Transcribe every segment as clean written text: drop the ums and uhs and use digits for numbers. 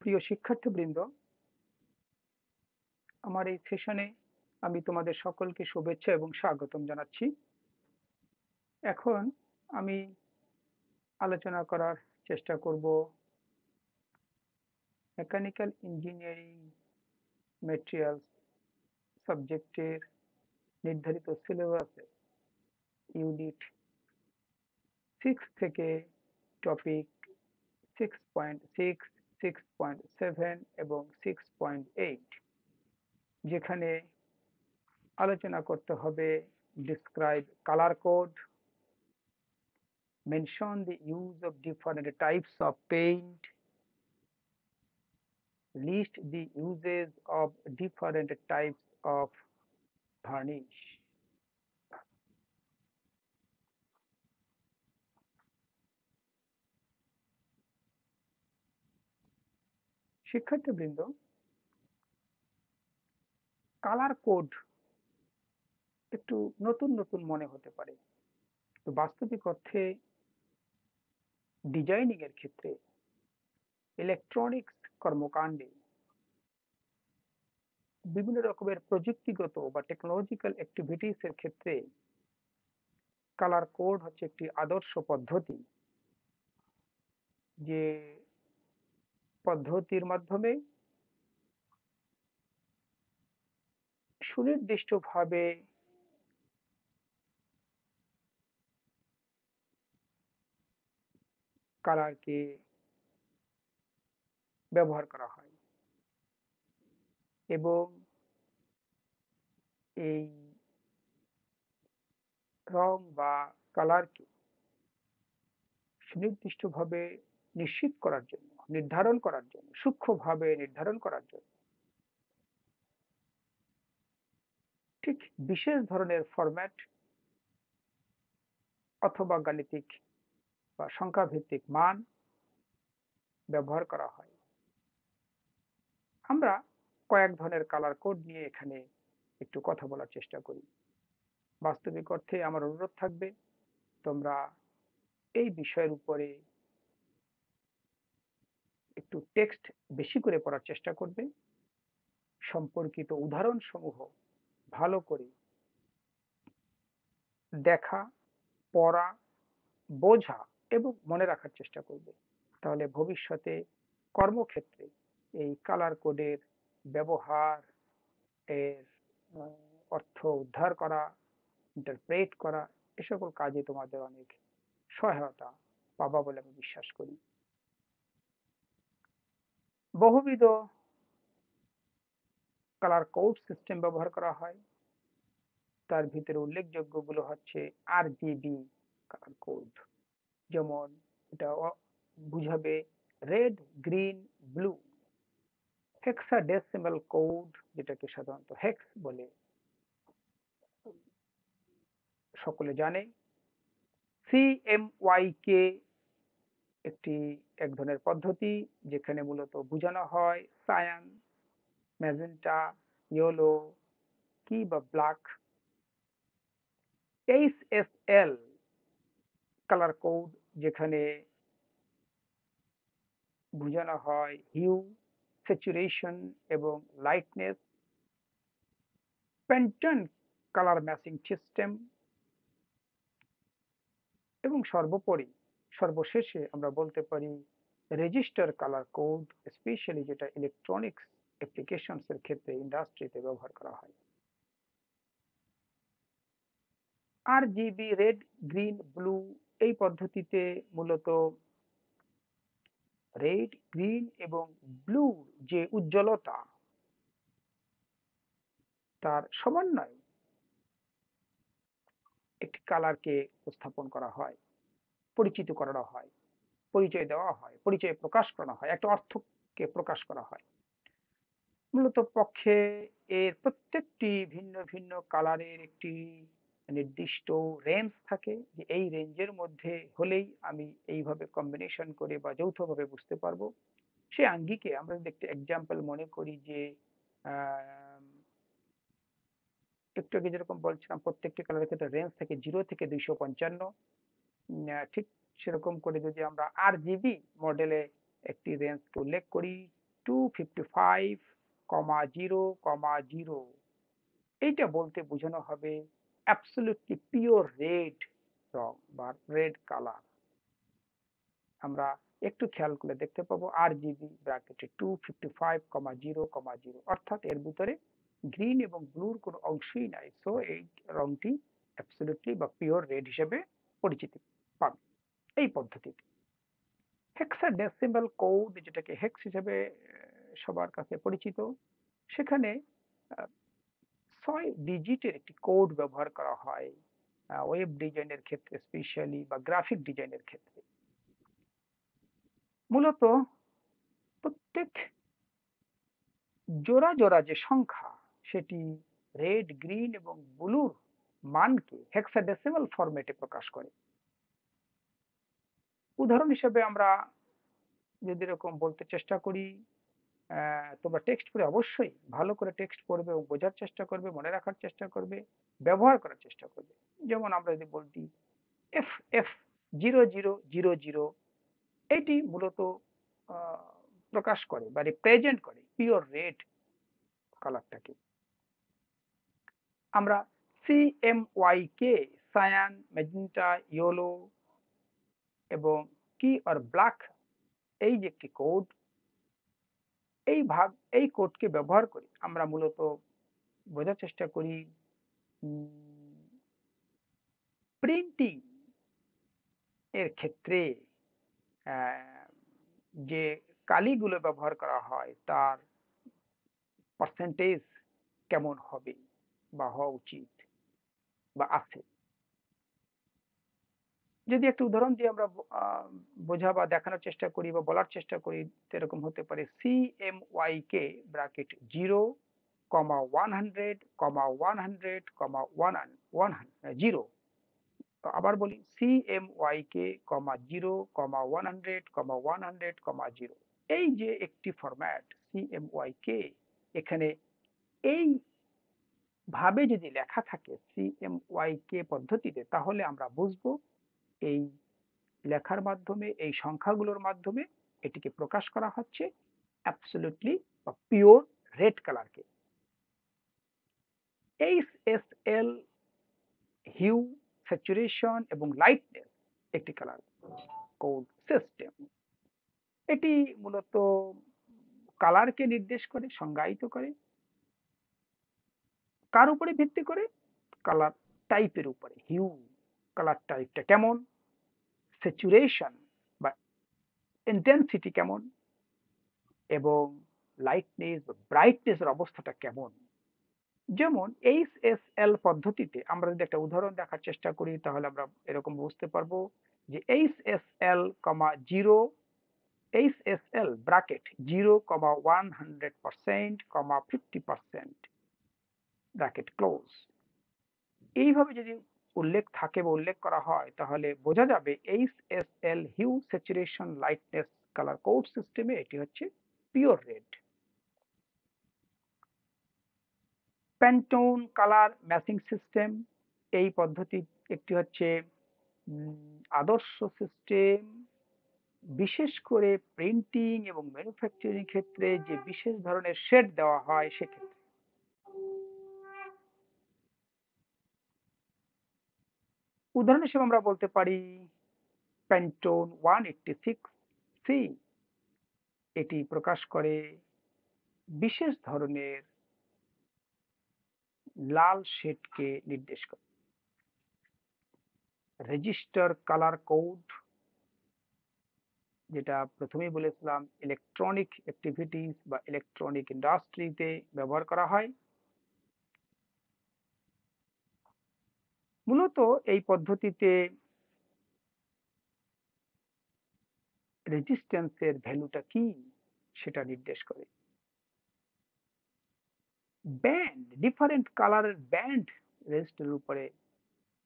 প্রিয় শিক্ষার্থীবৃন্দ, আমার এই সেশনে আমি তোমাদের সকলকে শুভেচ্ছা এবং স্বাগতম জানাচ্ছি। এখন আমি আলোচনা করার চেষ্টা করব মেকানিক্যাল ইঞ্জিনিয়ারিং ম্যাটেরিয়ালস সাবজেক্টের নির্ধারিত সিলেবাসে ইউনিট 6 থেকে টপিক 6.6, 6.7 এবং 6.8, যেখানে আলোচনা করতে হবে describe colour code, mention the use of different types of paint, list the uses of different types of varnish. শিক্ষার্থীবৃন্দ, কালার কোড একটু নতুন নতুন মনে হতে পারে, তো বাস্তবিক অর্থে ডিজাইনিং এর ক্ষেত্রে, ইলেকট্রনিক্স কর্মকাণ্ডে, বিভিন্ন রকমের প্রযুক্তিগত বা টেকনোলজিক্যাল অ্যাক্টিভিটিস এর ক্ষেত্রে কালার কোড হচ্ছে একটি আদর্শ পদ্ধতি, যে পদ্ধতির মাধ্যমে সুনির্দিষ্টভাবে কালারকে ব্যবহার করা হয় এবং এই রং বা কালারকে সুনির্দিষ্টভাবে নিশ্চিত করার জন্য, নির্ধারণ করার জন্য, সূক্ষ্মভাবে নির্ধারণ করার জন্য ঠিক বিশেষ ধরনের ফরম্যাট অথবা গাণিতিক বা সংখ্যাভিত্তিক মান ব্যবহার করা হয়। আমরা কয়েক ধরনের কালার কোড নিয়ে এখানে একটু কথা বলার চেষ্টা করি। বাস্তবিক অর্থে আমার অনুরোধ থাকবে, তোমরা এই বিষয়ের উপরে একটু টেক্সট বেশি করে পড়ার চেষ্টা করবে, সম্পর্কিত উদাহরণ সমূহ ভালো করে দেখা, পড়া, বোঝা এবং মনে রাখার চেষ্টা করবে। তাহলে ভবিষ্যতে কর্মক্ষেত্রে এই কালার কোডের ব্যবহার, এর অর্থ উদ্ধার করা, ইন্টারপ্রেট করা, এ সকল কাজে তোমাদের অনেক সহায়তা পাবা বলে আমি বিশ্বাস করি। বহুবিধ কালার কোড সিস্টেম ব্যবহার করা হয়, তার ভিতরে উল্লেখযোগ্যগুলো হচ্ছে RGB কালার কোড। যেমন এটা বুঝাবে red, green, blue. Hexadecimal code, যেটাকে সাধারণত হেক্স বলে সকলে জানে। CMYK এক ধরনের পদ্ধতি, যেখানে মূলত বোঝানো হয় সায়ান, ম্যাজেন্টা, ইয়েলো, কি বা ব্ল্যাক। HSL কালার কোড, যেখানে বোঝানো হয় হিউ, স্যাচুরেশন এবং লাইটনেস। প্যান্টন কালার ম্যাচিং সিস্টেম এবং সর্বশেষে আমরা বলতে পারি রেজিস্টার কালার কোড, স্পেশালি যেটা ইলেকট্রনিক্স অ্যাপ্লিকেশনস এর ক্ষেত্রে ইন্ডাস্ট্রিতে ব্যবহার করা হয়। RGB, রেড, গ্রিন, ব্লু, এই পদ্ধতিতে মূলত রেড, গ্রিন এবং ব্লু যে উজ্জ্বলতা, তার সমন্বয়ে একটি কালারকে উপস্থাপন করা হয়, পরিচিত করানো হয়, পরিচয় দেওয়া হয়, পরিচয় প্রকাশ করা হয়, একটা অর্থকে প্রকাশ করা হয়। মূলত পক্ষে এর প্রত্যেকটি ভিন্ন ভিন্ন কালারের একটি নির্দিষ্ট রেঞ্জ থাকে, যে এই রেঞ্জের মধ্যে হলেই আমি এইভাবে কম্বিনেশন করে বা যৌথভাবে বুঝতে পারবো। সেই আঙ্গিকে আমরা যদি একটা এক্সাম্পল মনে করি, যে একটু আগে যেরকম বলছিলাম প্রত্যেকটি কালারের ক্ষেত্রে রেঞ্জ থেকে 0 থেকে 255, ঠিক সেরকম করে যদি আমরা RGB মডেলে একটি রেঞ্জকে উল্লেখ করি, 255,0,0 এইটা বলতে বোঝানো হবে অ্যাবসলিউটলি পিওর রেড রং বা রেড কালার। আমরা একটু খেয়াল করে দেখতে পাবো RGB ব্র্যাকেটে 255,0,0, অর্থাৎ এর ভিতরে গ্রিন এবং ব্লুর কোনো অংশই নাই, সো এই রংটি অ্যাবসলিউটলি বা পিওর রেড হিসেবে পরিচিতি পাবে এই পদ্ধতিতে। হেক্সাডেসিমাল কোড, যেটাকে হেক্স হিসেবে সবার কাছে পরিচিত, সেখানে 6 ডিজিটের একটি কোড ব্যবহার করা হয় ওয়েব ডিজাইনের ক্ষেত্রে, স্পেশালি বা গ্রাফিক ডিজাইনের ক্ষেত্রে। মূলত প্রত্যেক জোড়া জোড়া যে সংখ্যা, সেটি রেড, গ্রিন এবং ব্লুর মানকে হেক্সাডেসিমাল ফরম্যাটে প্রকাশ করে। উদাহরণ হিসেবে আমরা যদি এরকম বলতে চেষ্টা করি, তোমরা টেক্সট পড়ে অবশ্যই ভালো করে টেক্সট পড়বে এবং বোঝার চেষ্টা করবে, মনে রাখার চেষ্টা করবে, ব্যবহার করার চেষ্টা করবে। যেমন আমরা যদি বলছি FF0000, এটি মূলত আহ, প্রকাশ করে বা রিপ্রেজেন্ট করে পিওর রেড কালারটাকে। আমরা CMYK, সায়ান, ম্যাজেন্টা, ইয়েলো এবং কি আর ব্ল্যাক, এই যে একটি কোড, এই কোডকে ব্যবহার করে আমরা মূলত বোঝার চেষ্টা করি প্রিন্টিং এর ক্ষেত্রে আহ, যে কালিগুলো ব্যবহার করা হয় তার পার্সেন্টেজ কেমন হবে বা হওয়া উচিত বা আছে। যদি একটা উদাহরণ দিয়ে আমরা বোঝা বা দেখানোর চেষ্টা করি বা বলার চেষ্টা করি, এরকম হতে পারে CMYK ব্র্যাকেট 0,100,100,100, আবার বলি CMYK, 0,100,100,100,0। এই যে একটি ফরম্যাট CMYK, এখানে এই ভাবে যদি লেখা থাকে CMYK পদ্ধতিতে, তাহলে আমরা বুঝবো এই লেখার মাধ্যমে, এই সংখ্যাগুলোর মাধ্যমে এটিকে প্রকাশ করা হচ্ছে অ্যাবসলিউটলি বা পিওর রেড কালারকে। HSL, হিউ, স্যাচুরেশন এবং লাইটনেস একটি কালার কোড সিস্টেম। এটি মূলত কালারকে নির্দেশ করে, সংজ্ঞায়িত করে। কার উপরে ভিত্তি করে? কালার টাইপের উপরে। হিউ, কালার টাইপটা কেমন, স্যাচুরেশন বা ইন্টেন্সিটি কেমন, এবং লাইটনেস বা ব্রাইটনেসের অবস্থাটা কেমন। যেমন HSL পদ্ধতিতে আমরা যদি একটা উদাহরণ দেখার চেষ্টা করি, তাহলে আমরা এরকম বুঝতে পারবো যে HSL, 0, HSL bracket 0,100%, 50% bracket close, এইভাবে যদি উল্লেখ থাকে বা উল্লেখ করা হয়, তাহলে বোঝা যাবে HSL, hue, saturation, lightness colour code সিস্টেমে এটি হচ্ছে pure red. Pantone colour matching system, এই পদ্ধতি একটি হচ্ছে আদর্শ সিস্টেম, বিশেষ করে প্রিন্টিং এবং ম্যানুফ্যাকচারিং ক্ষেত্রে যে বিশেষ ধরনের শেড দেওয়া হয় সেক্ষেত্রে। উদাহরণ হিসেবে আমরা বলতে পারি প্যান্টোন 186C, এটি প্রকাশ করে বিশেষ ধরনের লাল শেডকে নির্দেশ করে। রেজিস্টার কালার কোড, যেটা প্রথমেই বলেছিলাম ইলেকট্রনিক অ্যাক্টিভিটিস বা ইলেকট্রনিক ইন্ডাস্ট্রিতে ব্যবহার করা হয়। মূলত এই পদ্ধতিতে রেজিস্ট্যান্সের ভ্যালুটা কি সেটা নির্দেশ করে। ব্যান্ড, ডিফারেন্ট কালারের ব্যান্ড রেজিস্টারের উপরে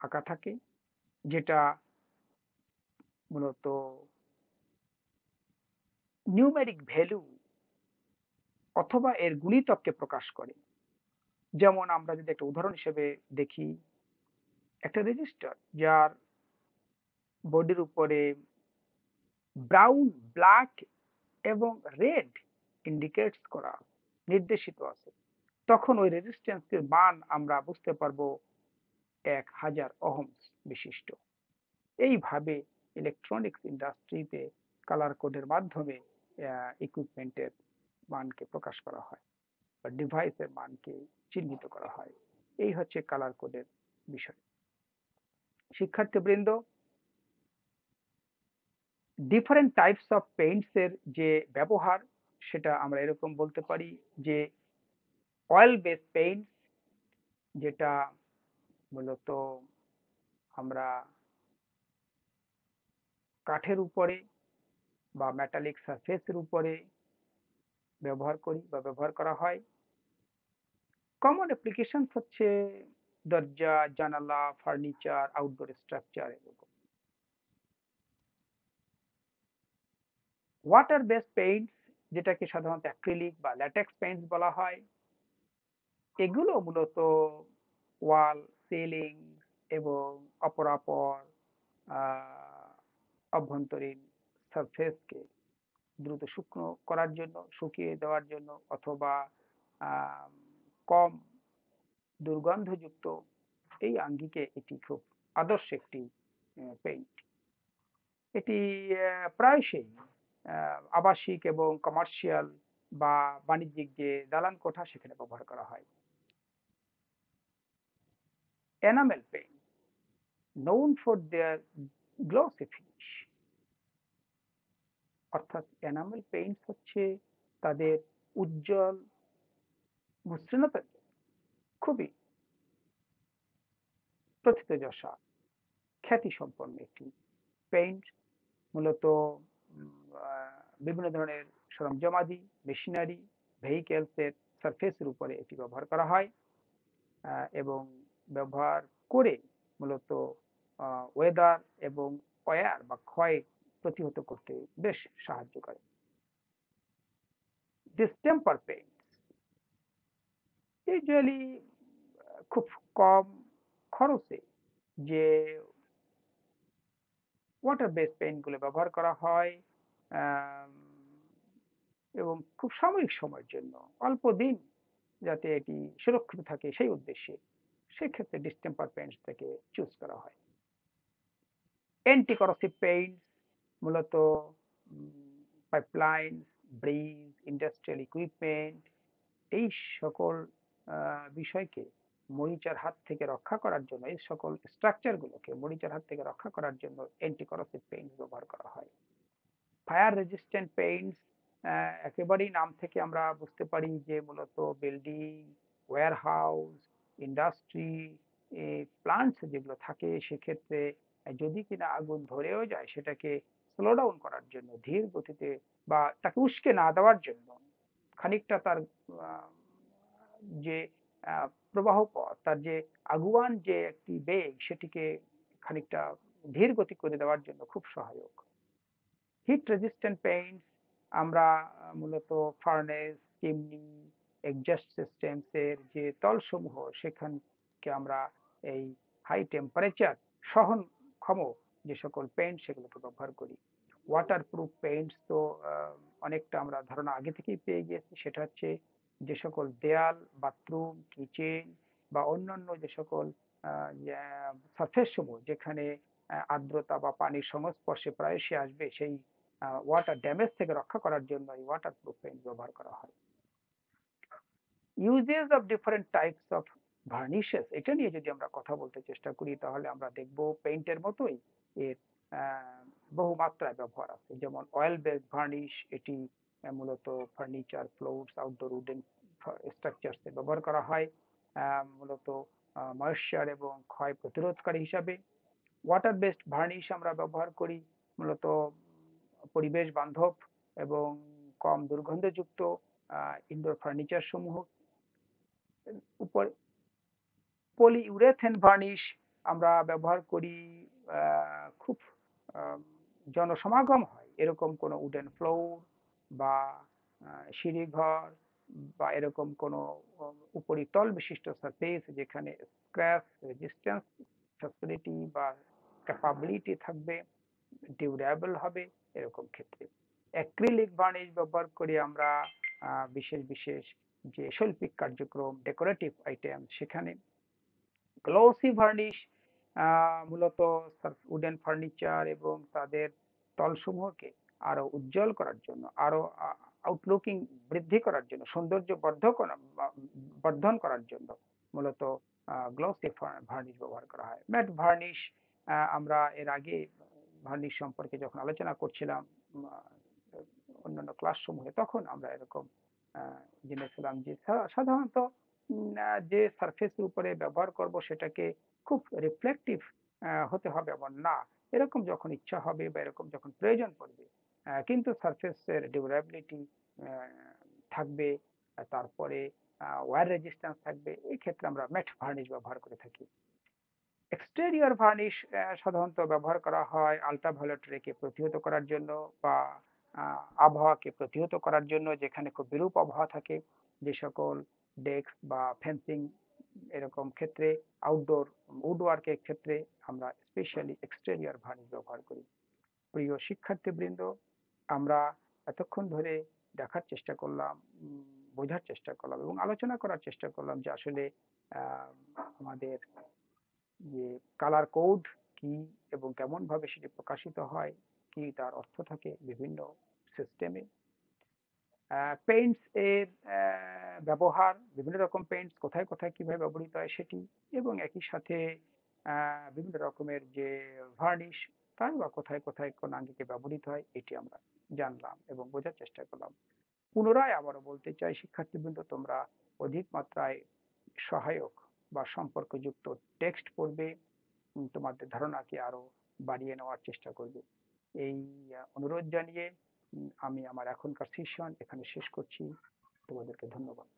আঁকা থাকে, যেটা মূলত নিউমেরিক ভ্যালু অথবা এর গুণিতককে প্রকাশ করে। যেমন আমরা যদি একটা উদাহরণ হিসেবে দেখি, একটা রেজিস্টার যার বডির উপরে ব্রাউন, ব্ল্যাক এবং রেড, ইন্ডিকেটস করা নির্দেশিত আছে, তখন ওই রেজিস্ট্যান্সের মান আমরা বুঝতে পারবো 1000 ওহমস বিশিষ্ট। এইভাবে ইলেকট্রনিক্স ইন্ডাস্ট্রিতে কালার কোডের মাধ্যমে ইকুইপমেন্টের মানকে প্রকাশ করা হয় বা ডিভাইসের মানকে চিহ্নিত করা হয়। এই হচ্ছে কালার কোডের বিষয়। শিক্ষার্থীবৃন্দ, ডিফারেন্ট টাইপস অফ পেইন্টস এর যে ব্যবহার সেটা আমরা এরকম বলতে পারি যে অয়েল বেস পেইন্টস, যেটা মূলত আমরা কাঠের উপরে বা মেটালিক সারফেসের উপরে ব্যবহার করি বা ব্যবহার করা হয়। কমন অ্যাপ্লিকেশন হচ্ছে দরজা, জানালা, ফার্নিচার, আউটডোর স্ট্রাকচার এরকম। ওয়াটার বেস পেইন্টস, যেটাকে সাধারণত অ্যাক্রিলিক বা ল্যাটেক্স পেইন্টস বলা হয়, এগুলো মূলত ওয়াল, সিলিং এবং অপরাপর অভ্যন্তরীণ সারফেসকে দ্রুত শুকনো করার জন্য, শুকিয়ে দেওয়ার জন্য, অথবা আম, কম দুর্গন্ধযুক্ত এই আঙ্গিকে এটি খুব আদর্শ একটি পেইন্ট। এটি প্রায়শই আবাসিক এবং কমার্শিয়াল বা বাণিজ্যিক যে দালান কোঠা সেখানে ব্যবহার করা হয়। Enamel paint, known for their glossy finish, অর্থাৎ এনামেল পেইন্টস হচ্ছে তাদের উজ্জ্বল মসৃণতার জন্য খুবই প্রথিতযশা খ্যাতিসম্পন্ন একটি পেইন্ট। মূলত বিভিন্ন ধরনের সরঞ্জামাদি, মেশিনারি, ভেহিকেলস এর সারফেসের উপরে এটি ব্যবহার করা হয় এবং ব্যবহার করে মূলত ওয়েদার এবং ওয়্যার বা ক্ষয় প্রতিহত করতে বেশ সাহায্য করে। ডিসটেম্পার পেইন্ট ইউজুয়ালি খুব কম খরচে যে ওয়াটার বেস পেইন্ট গুলো ব্যবহার করা হয় এবং খুব সাময়িক সময়ের জন্য, অল্প দিন যাতে এটি সুরক্ষিত থাকে সেই উদ্দেশ্যে, সেক্ষেত্রে ডিস্টেম্পার পেইন্টস থেকে চুজ করা হয়। অ্যান্টি করসিভ পেইন্টস মূলত পাইপলাইন, ব্রিজ, ইন্ডাস্ট্রিয়াল ইকুইপমেন্ট এই সকল বিষয়কে মরিচার হাত থেকে রক্ষা করার জন্য, এই সকল স্ট্রাকচার গুলোকে মরিচার হাত থেকে রক্ষা করার জন্য অ্যান্টি করসিভ পেইন্টস ব্যবহার করা হয়। ফায়ার রেজিস্ট্যান্ট পেইন্টস, একেবারেই নাম থেকে আমরা বুঝতে পারি যে মূলত বিল্ডিং, ওয়্যারহাউস, ইন্ডাস্ট্রি, প্লান্টস যেগুলো থাকে সেক্ষেত্রে যদি কিনা আগুন ধরেও যায় সেটাকে স্লো ডাউন করার জন্য, ধীর গতিতে বা তাকে উস্কে না দেওয়ার জন্য, খানিকটা তার যে প্রবাহ পথ, তার যে আগুয়ান যে একটি বেগ সেটিকে খানিকটা ধীর গতি করে দেওয়ার জন্য খুব সহায়ক। হিট রেজিস্ট্যান্ট পেইন্টস আমরা মূলত ফার্নেস, চিমনি, এক্সজস্ট সিস্টেমস এর যে তলসমূহ সেখানকে আমরা এই হাই টেম্পারেচার সহনক্ষম যে সকল পেইন্ট সেগুলোকে ব্যবহার করি। ওয়াটারপ্রুফ পেইন্টস তো অনেকটা আমরা ধারণা আগে থেকেই পেয়ে গিয়েছি, সেটা হচ্ছে যে সকল দেয়াল, বাথরুম, কিচেন বা অন্যান্য যে সকল সারফেস সমূহ যেখানে আর্দ্রতা বা পানির সংস্পর্শে প্রায়শই আসবে, সেই ওয়াটার ড্যামেজ থেকে রক্ষা করার জন্য এই ওয়াটারপ্রুফ পেইন্ট ব্যবহার করা হয়। Uses of different types of varnishes, এটা নিয়ে যদি আমরা কথা বলতে চেষ্টা করি তাহলে আমরা দেখব পেইন্টের মতোই এর বহু মাত্রায় ব্যবহার আছে। যেমন অয়েল বেসড ভার্নিশ, এটি মূলত furniture, floors, outdoor wooden structures এ ব্যবহার করা হয় মূলত ময়েশ্চার এবং ক্ষয় প্রতিরোধকারী হিসাবে। ওয়াটার বেসড ভার্নিশ আমরা ব্যবহার করি মূলত পরিবেশ বান্ধব এবং কম দুর্গন্ধযুক্ত ইনডোর ফার্নিচার সমূহ উপর। পলিইউরেথেন ভার্নিশ আমরা ব্যবহার করি খুব জনসমাগম হয় এরকম কোনো উডেন ফ্লোর বা সিঁড়িঘর বা এরকম কোনো উপরিতল বিশিষ্ট সারফেস যেখানে স্ক্র্যাচ রেজিস্ট্যান্স ফ্যাসিলিটি বা ক্যাপাবিলিটি থাকবে, ডিউরেবল হবে, এরকম ক্ষেত্রে। অ্যাক্রিলিক ভার্নিশ ব্যবহার করি আমরা বিশেষ বিশেষ যে শৈল্পিক কার্যক্রম, ডেকোরেটিভ আইটেম, সেখানে গ্লসি ভার্নিশ মূলত উডেন ফার্নিচার এবং তাদের তলসমূহকে আরো উজ্জ্বল করার জন্য, আরো আউটলুকিং বৃদ্ধি করার জন্য, সৌন্দর্য বর্ধন করার জন্য মূলত গ্লসি ভার্নিশ ব্যবহার করা হয়। ম্যাট ভার্নিশ, আমরা এর আগে ভার্নিশ সম্পর্কে যখন আলোচনা করছিলাম অন্যান্য ক্লাস সমূহে, তখন আমরা এরকম জেনেছিলাম যে সাধারণত যে সারফেসের উপরে ব্যবহার করব সেটাকে খুব রিফ্লেকটিভ হতে হবে এমন না। এরকম যখন ইচ্ছা হবে বা এরকম যখন প্রয়োজন পড়বে, কিন্তু সারফেসের ডিউরেবিলিটি থাকবে, তারপরে ওয়্যার রেজিস্ট্যান্স থাকবে, এই ক্ষেত্রে আমরা ম্যাট ভার্নিশ ব্যবহার করে থাকি। এক্সটেরিয়র ভার্নিশ সাধারণত ব্যবহার করা হয় আল্ট্রাভায়োলেট রেকে প্রতিহত করার জন্য, বা আবহাওয়াকে প্রতিহত করার জন্য, যেখানে খুব বিরূপ আবহাওয়া থাকে, যে সকল ডেস্ক বা ফেন্সিং এরকম ক্ষেত্রে, আউটডোর উডওয়ার্কের ক্ষেত্রে আমরা স্পেশালি এক্সটেরিয়র ভার্নিশ ব্যবহার করি। প্রিয় শিক্ষার্থীবৃন্দ, আমরা এতক্ষণ ধরে দেখার চেষ্টা করলাম, বোঝার চেষ্টা করলাম এবং আলোচনা করার চেষ্টা করলাম যে আসলে আহ, আমাদের যে কালার কোড কি এবং কেমন ভাবে সেটি প্রকাশিত হয়, কি তার অর্থ থাকে বিভিন্ন সিস্টেমে, পেইন্টস এর ব্যবহার, বিভিন্ন রকম পেইন্টস কোথায় কোথায় কিভাবে ব্যবহৃত হয় সেটি, এবং একই সাথে বিভিন্ন রকমের যে ভার্নিশ, তাই বা কোথায় কোথায় কোন আঙ্গিকে ব্যবহৃত হয়, এটি আমরা জানলাম এবং বোঝার চেষ্টা করলাম। পুনরায় আবারও বলতে চাই, শিক্ষার্থীবৃন্দ, তোমরা অধিক মাত্রায় সহায়ক বা সম্পর্কযুক্ত টেক্সট পড়বে, তোমাদের ধারণাকে আরো বাড়িয়ে নেওয়ার চেষ্টা করবে। এই অনুরোধ জানিয়ে আমি আমার এখনকার সেশন এখানে শেষ করছি। তোমাদেরকে ধন্যবাদ।